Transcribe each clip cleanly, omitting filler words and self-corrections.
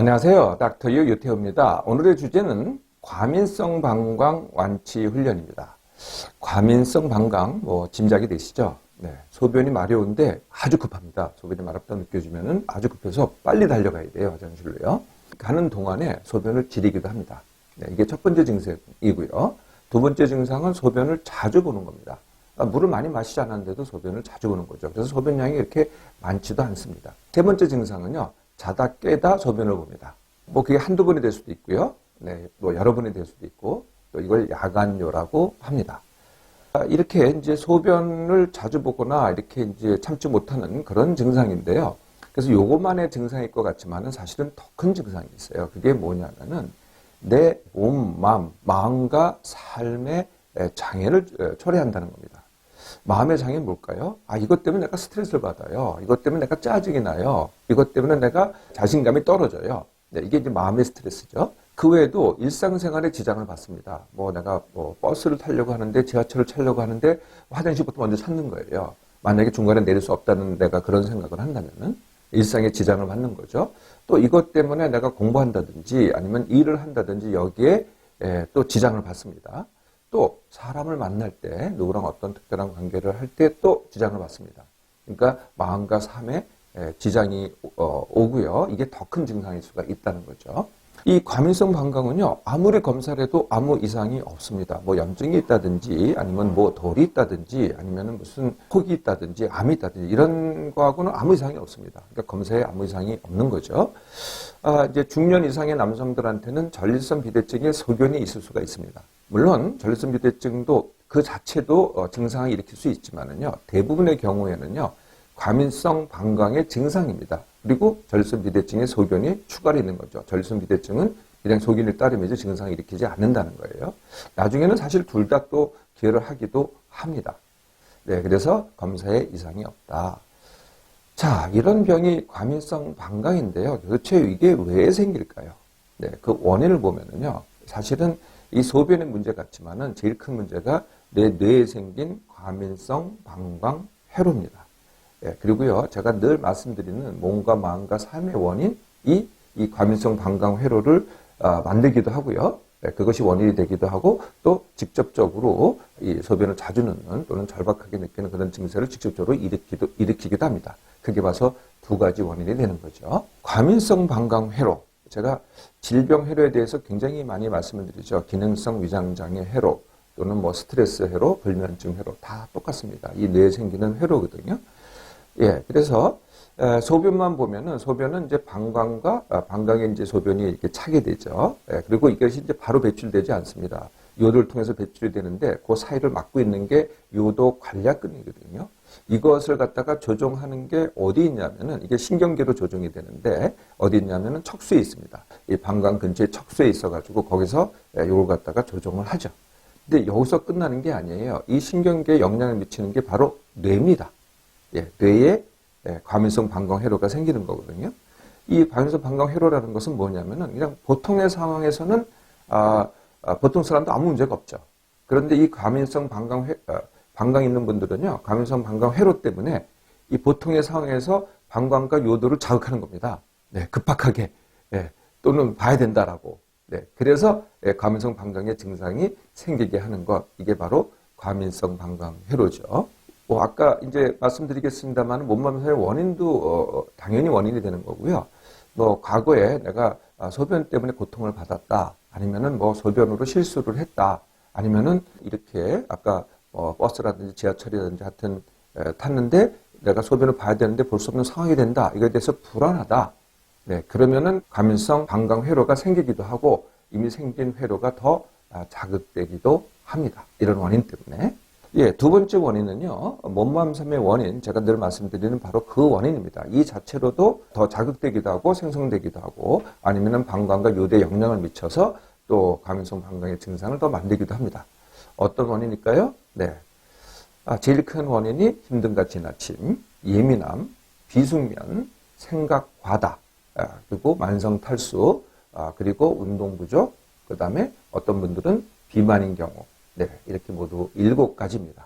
안녕하세요. 닥터 유 유태호입니다. 오늘의 주제는 과민성 방광 완치 훈련입니다. 과민성 방광, 짐작이 되시죠? 네, 소변이 마려운데 아주 급합니다. 소변이 마렵다 느껴지면 아주 급해서 빨리 달려가야 돼요. 화장실로요. 가는 동안에 소변을 지리기도 합니다. 네, 이게 첫 번째 증상이고요. 두 번째 증상은 소변을 자주 보는 겁니다. 물을 많이 마시지 않았는데도 소변을 자주 보는 거죠. 그래서 소변량이 이렇게 많지도 않습니다. 세 번째 증상은요. 자다 깨다 소변을 봅니다. 그게 한두 번이 될 수도 있고요. 네, 여러 번이 될 수도 있고, 또 이걸 야간요라고 합니다. 이렇게 이제 소변을 자주 보거나 이렇게 이제 참지 못하는 그런 증상인데요. 그래서 요것만의 증상일 것 같지만은 사실은 더 큰 증상이 있어요. 그게 뭐냐면은 내 몸, 마음과 삶의 장애를 초래한다는 겁니다. 마음의 장애는 뭘까요? 이것 때문에 내가 스트레스를 받아요. 이것 때문에 내가 짜증이 나요. 이것 때문에 내가 자신감이 떨어져요. 네, 이게 이제 마음의 스트레스죠. 그 외에도 일상생활에 지장을 받습니다. 내가 버스를 타려고 하는데, 지하철을 타려고 하는데, 화장실부터 먼저 찾는 거예요. 만약에 중간에 내릴 수 없다는 내가 그런 생각을 한다면은, 일상에 지장을 받는 거죠. 또 이것 때문에 내가 공부한다든지, 아니면 일을 한다든지, 여기에 또 지장을 받습니다. 또 사람을 만날 때 누구랑 어떤 특별한 관계를 할 때 또 지장을 받습니다. 그러니까 마음과 삶에 지장이 오고요. 이게 더 큰 증상일 수가 있다는 거죠. 이 과민성 방광은요. 아무리 검사를 해도 아무 이상이 없습니다. 염증이 있다든지 아니면 돌이 있다든지 아니면 무슨 혹이 있다든지 암이 있다든지 이런 거하고는 아무 이상이 없습니다. 그러니까 검사에 아무 이상이 없는 거죠. 이제 중년 이상의 남성들한테는 전립선 비대증의 소견이 있을 수가 있습니다. 물론 전립선 비대증도 그 자체도 증상을 일으킬 수 있지만은요. 대부분의 경우에는요. 과민성 방광의 증상입니다. 그리고 전립선 비대증의 소견이 추가로 있는 거죠. 전립선 비대증은 그냥 소견을 따르면서 증상을 일으키지 않는다는 거예요. 나중에는 사실 둘 다 또 기여를 하기도 합니다. 네, 그래서 검사에 이상이 없다. 자, 이런 병이 과민성 방광인데요. 도대체 이게 왜 생길까요? 네, 그 원인을 보면은요. 사실은 이 소변의 문제 같지만은 제일 큰 문제가 내 뇌에 생긴 과민성 방광 회로입니다. 예, 그리고요, 제가 늘 말씀드리는 몸과 마음과 삶의 원인, 이 과민성 방광 회로를 만들기도 하고요. 예, 그것이 원인이 되기도 하고, 또 직접적으로 이 소변을 자주 넣는 또는 절박하게 느끼는 그런 증세를 직접적으로 일으키기도 합니다. 크게 봐서 두 가지 원인이 되는 거죠. 과민성 방광 회로. 제가 질병 회로에 대해서 굉장히 많이 말씀을 드리죠. 기능성 위장장애 회로, 또는 스트레스 회로, 불면증 회로, 다 똑같습니다. 이 뇌에 생기는 회로거든요. 예, 그래서 소변만 보면은 소변은 이제 방광과 방광에 이제 소변이 이렇게 차게 되죠. 예, 그리고 이것이 이제 바로 배출되지 않습니다. 요도를 통해서 배출이 되는데 그 사이를 막고 있는 게 요도 관략근이거든요. 이것을 갖다가 조종하는 게 어디 있냐면은 이게 신경계로 조종이 되는데 어디 있냐면은 척수에 있습니다. 이 방광 근처에 척수에 있어가지고 거기서 요걸 갖다가 조종을 하죠. 근데 여기서 끝나는 게 아니에요. 이 신경계에 영향을 미치는 게 바로 뇌입니다. 예, 뇌에 과민성 방광 회로가 생기는 거거든요. 이 과민성 방광 회로라는 것은 뭐냐면은 그냥 보통의 상황에서는 보통 사람도 아무 문제가 없죠. 그런데 이 과민성 방광 있는 분들은요, 과민성 방광 회로 때문에 이 보통의 상황에서 방광과 요도를 자극하는 겁니다. 네, 급박하게 또는 봐야 된다라고. 네, 그래서 과민성 방광의 증상이 생기게 하는 것, 이게 바로 과민성 방광 회로죠. 아까 이제 말씀드리겠습니다만 몸마비의 원인도 당연히 원인이 되는 거고요. 과거에 내가 소변 때문에 고통을 받았다. 아니면은 소변으로 실수를 했다. 아니면은 이렇게 아까 버스라든지 지하철이라든지 하여튼 탔는데 내가 소변을 봐야 되는데 볼 수 없는 상황이 된다. 이거에 대해서 불안하다. 네, 그러면은 과민성 방광 회로가 생기기도 하고 이미 생긴 회로가 더 자극되기도 합니다. 이런 원인 때문에. 예, 두 번째 원인은요, 몸맘삼의 원인, 제가 늘 말씀드리는 바로 그 원인입니다. 이 자체로도 더 자극되기도 하고 생성되기도 하고 아니면은 방광과 요대에 영향을 미쳐서 또 과민성 방광의 증상을 더 만들기도 합니다. 어떤 원인일까요? 네. 제일 큰 원인이 힘듦과 지나침, 예민함, 비숙면, 생각 과다, 그리고 만성 탈수, 그리고 운동 부족, 그 다음에 어떤 분들은 비만인 경우, 네, 이렇게 모두 7가지입니다.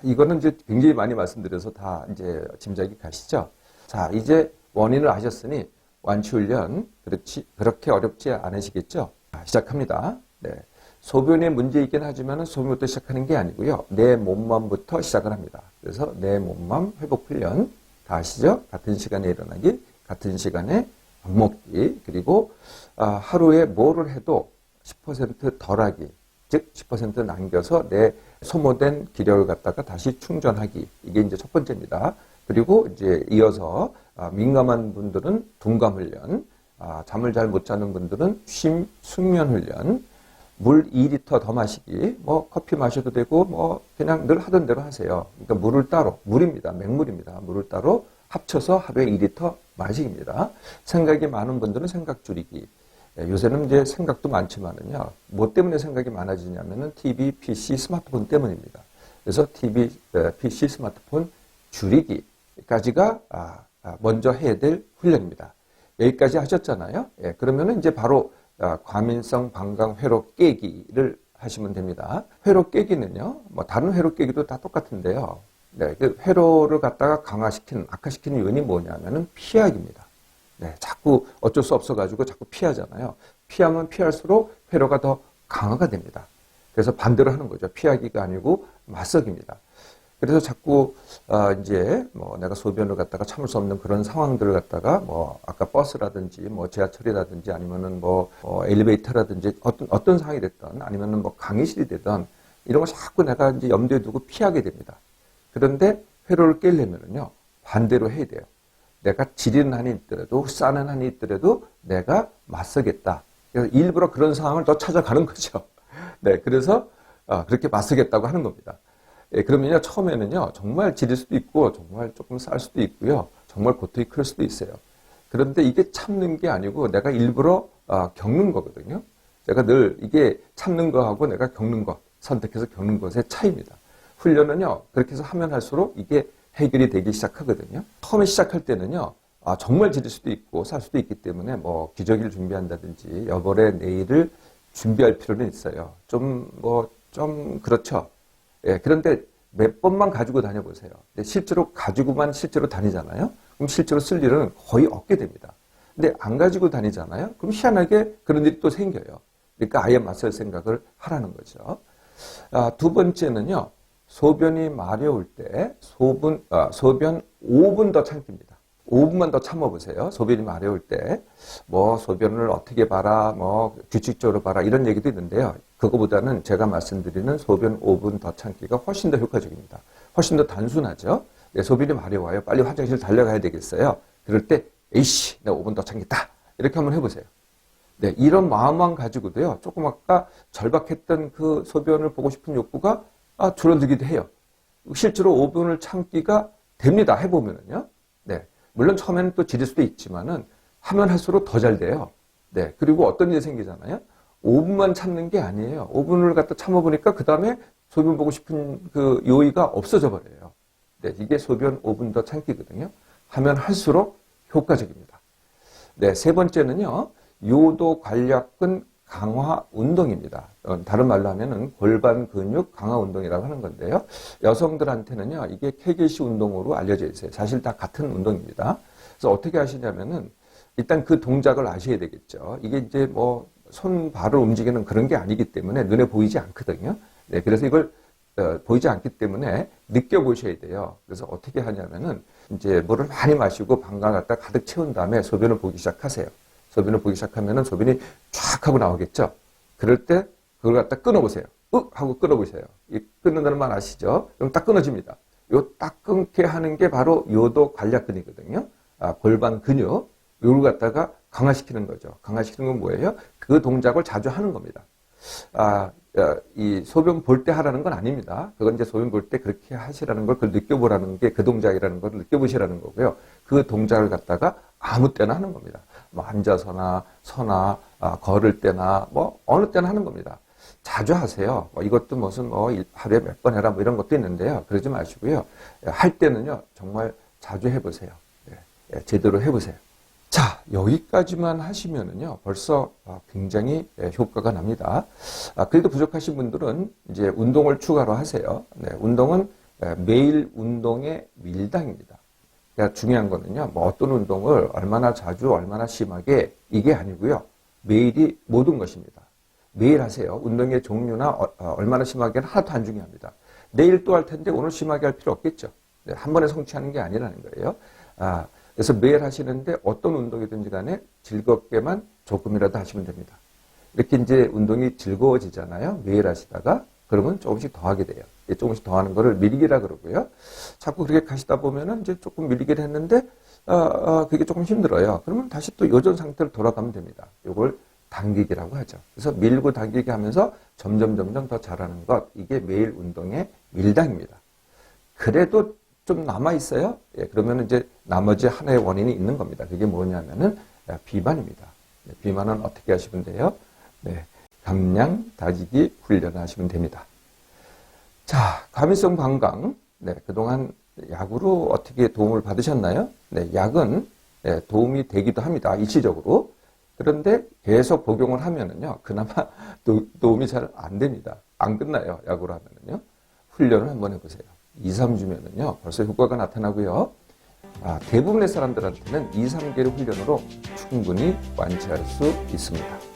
이거는 이제 굉장히 많이 말씀드려서 다 이제 짐작이 가시죠? 자, 이제 원인을 아셨으니 완치 훈련 그렇게 어렵지 않으시겠죠? 시작합니다. 네. 소변의 문제이긴 하지만 소변부터 시작하는 게 아니고요. 내 몸만부터 시작을 합니다. 그래서 내 몸만 회복 훈련 다 아시죠? 같은 시간에 일어나기, 같은 시간에 밥 먹기, 그리고 하루에 뭐를 해도 10% 덜하기, 즉 10% 남겨서 내 소모된 기력을 갖다가 다시 충전하기. 이게 이제 첫 번째입니다. 그리고 이제 이어서 민감한 분들은 둔감 훈련, 잠을 잘 못 자는 분들은 숙면 훈련, 물 2리터 더 마시기, 뭐 커피 마셔도 되고 뭐 그냥 늘 하던 대로 하세요. 그러니까 물을 따로, 물입니다. 맹물입니다. 물을 따로 합쳐서 하루에 2리터 마시기입니다. 생각이 많은 분들은 생각 줄이기. 요새는 이제 생각도 많지만은요, 뭐 때문에 생각이 많아지냐면은 TV, PC, 스마트폰 때문입니다. 그래서 TV, PC, 스마트폰 줄이기까지가 먼저 해야 될 훈련입니다. 여기까지 하셨잖아요. 예, 그러면은 이제 바로 과민성 방광 회로 깨기를 하시면 됩니다. 회로 깨기는요, 뭐 다른 회로 깨기도 다 똑같은데요. 네, 그 회로를 갖다가 악화시키는 요인이 뭐냐면은 피하기입니다. 네, 자꾸 어쩔 수 없어가지고 자꾸 피하잖아요. 피하면 피할수록 회로가 더 강화가 됩니다. 그래서 반대로 하는 거죠. 피하기가 아니고 맞서기입니다. 그래서 자꾸 이제 뭐 내가 소변을 갖다가 참을 수 없는 그런 상황들을 갖다가 뭐 아까 버스라든지 뭐 지하철이라든지 아니면은 뭐 엘리베이터라든지 어떤 상황이 됐든 아니면은 뭐 강의실이 되든 이런 거 자꾸 내가 이제 염두에 두고 피하게 됩니다. 그런데 회로를 깨려면은요 반대로 해야 돼요. 내가 지리는 한이 있더라도 싸는 한이 있더라도 내가 맞서겠다. 그래서 일부러 그런 상황을 더 찾아가는 거죠. 네, 그래서 그렇게 맞서겠다고 하는 겁니다. 예, 그러면요, 처음에는요, 정말 지릴 수도 있고, 정말 조금 쌀 수도 있고요, 정말 고통이 클 수도 있어요. 그런데 이게 참는 게 아니고, 내가 일부러 겪는 거거든요. 제가 늘 이게 참는 거하고 내가 겪는 것, 선택해서 겪는 것의 차이입니다. 훈련은요, 그렇게 해서 하면 할수록 이게 해결이 되기 시작하거든요. 처음에 시작할 때는요, 정말 지릴 수도 있고, 쌀 수도 있기 때문에 뭐, 기저귀를 준비한다든지, 여벌의 내일을 준비할 필요는 있어요. 좀 그렇죠. 예, 그런데 몇 번만 가지고 다녀보세요. 근데 실제로 다니잖아요. 그럼 실제로 쓸 일은 거의 없게 됩니다. 근데 안 가지고 다니잖아요. 그럼 희한하게 그런 일이 또 생겨요. 그러니까 아예 맞설 생각을 하라는 거죠. 두 번째는요. 소변이 마려울 때 소변 5분 더 참기입니다. 5분만 더 참아보세요. 소변이 마려울 때. 뭐, 소변을 어떻게 봐라, 뭐, 규칙적으로 봐라, 이런 얘기도 있는데요. 그거보다는 제가 말씀드리는 소변 5분 더 참기가 훨씬 더 효과적입니다. 훨씬 더 단순하죠. 네, 소변이 마려워요. 빨리 화장실 달려가야 되겠어요. 그럴 때, 에이씨, 내가 5분 더 참겠다. 이렇게 한번 해보세요. 네, 이런 마음만 가지고도요. 조금 아까 절박했던 그 소변을 보고 싶은 욕구가 줄어들기도 해요. 실제로 5분을 참기가 됩니다. 해보면은요. 네. 물론 처음에는 또 지릴 수도 있지만은 하면 할수록 더 잘 돼요. 네. 그리고 어떤 일이 생기잖아요. 5분만 참는 게 아니에요. 5분을 갖다 참아보니까 그 다음에 소변 보고 싶은 그 요의가 없어져 버려요. 네. 이게 소변 5분 더 참기거든요. 하면 할수록 효과적입니다. 네. 세 번째는요. 요도 관략근 강화 운동입니다. 다른 말로 하면은 골반 근육 강화 운동이라고 하는 건데요. 여성들한테는요, 이게 케겔시 운동으로 알려져 있어요. 사실 다 같은 운동입니다. 그래서 어떻게 하시냐면은 일단 그 동작을 아셔야 되겠죠. 이게 이제 뭐 손, 발을 움직이는 그런 게 아니기 때문에 눈에 보이지 않거든요. 네, 그래서 이걸 보이지 않기 때문에 느껴보셔야 돼요. 그래서 어떻게 하냐면은 이제 물을 많이 마시고 방광 갖다 가득 채운 다음에 소변을 보기 시작하세요. 소변을 보기 시작하면은 소변이 쫙 하고 나오겠죠. 그럴 때 그걸 갖다 끊어보세요. 하고 끊어보세요. 이 끊는다는 말 아시죠? 그럼 딱 끊어집니다. 요 딱 끊게 하는 게 바로 요도 관략근이거든요. 골반 근육. 요걸 갖다가 강화시키는 거죠. 강화시키는 건 뭐예요? 그 동작을 자주 하는 겁니다. 이 소변 볼 때 하라는 건 아닙니다. 그건 이제 소변 볼 때 그렇게 하시라는 걸 그걸 느껴보라는 게 그 동작이라는 걸 느껴보시라는 거고요. 그 동작을 갖다가 아무 때나 하는 겁니다. 뭐 앉아서나 서나 걸을 때나 뭐 어느 때나 하는 겁니다. 자주 하세요. 뭐 이것도 무슨 뭐 하루에 몇 번 해라 뭐 이런 것도 있는데요. 그러지 마시고요. 할 때는요 정말 자주 해보세요. 네, 제대로 해보세요. 자, 여기까지만 하시면은요, 벌써 굉장히 효과가 납니다. 그래도 부족하신 분들은 이제 운동을 추가로 하세요. 네, 운동은 매일 운동의 밀당입니다. 그러니까 중요한 거는요, 뭐 어떤 운동을 얼마나 자주, 얼마나 심하게 이게 아니고요. 매일이 모든 것입니다. 매일 하세요. 운동의 종류나 얼마나 심하게는 하나도 안 중요합니다. 내일 또 할 텐데 오늘 심하게 할 필요 없겠죠. 네, 한 번에 성취하는 게 아니라는 거예요. 그래서 매일 하시는데 어떤 운동이든지 간에 즐겁게만 조금이라도 하시면 됩니다. 이렇게 이제 운동이 즐거워지잖아요. 매일 하시다가. 그러면 조금씩 더 하게 돼요. 조금씩 더 하는 거를 밀기라 그러고요. 자꾸 그렇게 가시다 보면은 이제 조금 밀기를 했는데, 그게 조금 힘들어요. 그러면 다시 또 요전 상태로 돌아가면 됩니다. 요걸 당기기라고 하죠. 그래서 밀고 당기기 하면서 점점 더 잘하는 것. 이게 매일 운동의 밀당입니다. 그래도 좀 남아있어요. 예, 그러면 이제 나머지 하나의 원인이 있는 겁니다. 그게 뭐냐면은 비만입니다. 네, 비만은 어떻게 하시면 돼요? 네, 감량 다지기 훈련을 하시면 됩니다. 자, 과민성 방광. 네, 그동안 약으로 어떻게 도움을 받으셨나요? 네, 약은 도움이 되기도 합니다. 일시적으로. 그런데 계속 복용을 하면은요, 그나마 도움이 잘 안 됩니다. 안 끝나요, 약으로 하면은요. 훈련을 한번 해보세요. 2, 3주면은요, 벌써 효과가 나타나고요. 대부분의 사람들한테는 2, 3개월 훈련으로 충분히 완치할 수 있습니다.